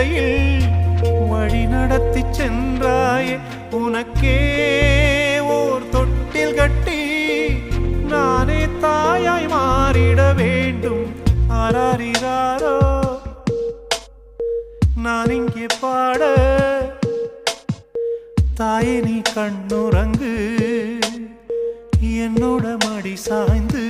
இடையில் வழி நடத்தி சென்றாயே உனக்கே ஓர் தொட்டில் கட்டி நானே தாயாய் மாறிட வேண்டும் ஆராரிராரோ நான் இங்கே பாட தாயே நீ கண்ணுறங்கு என்னோட மடி சாய்ந்து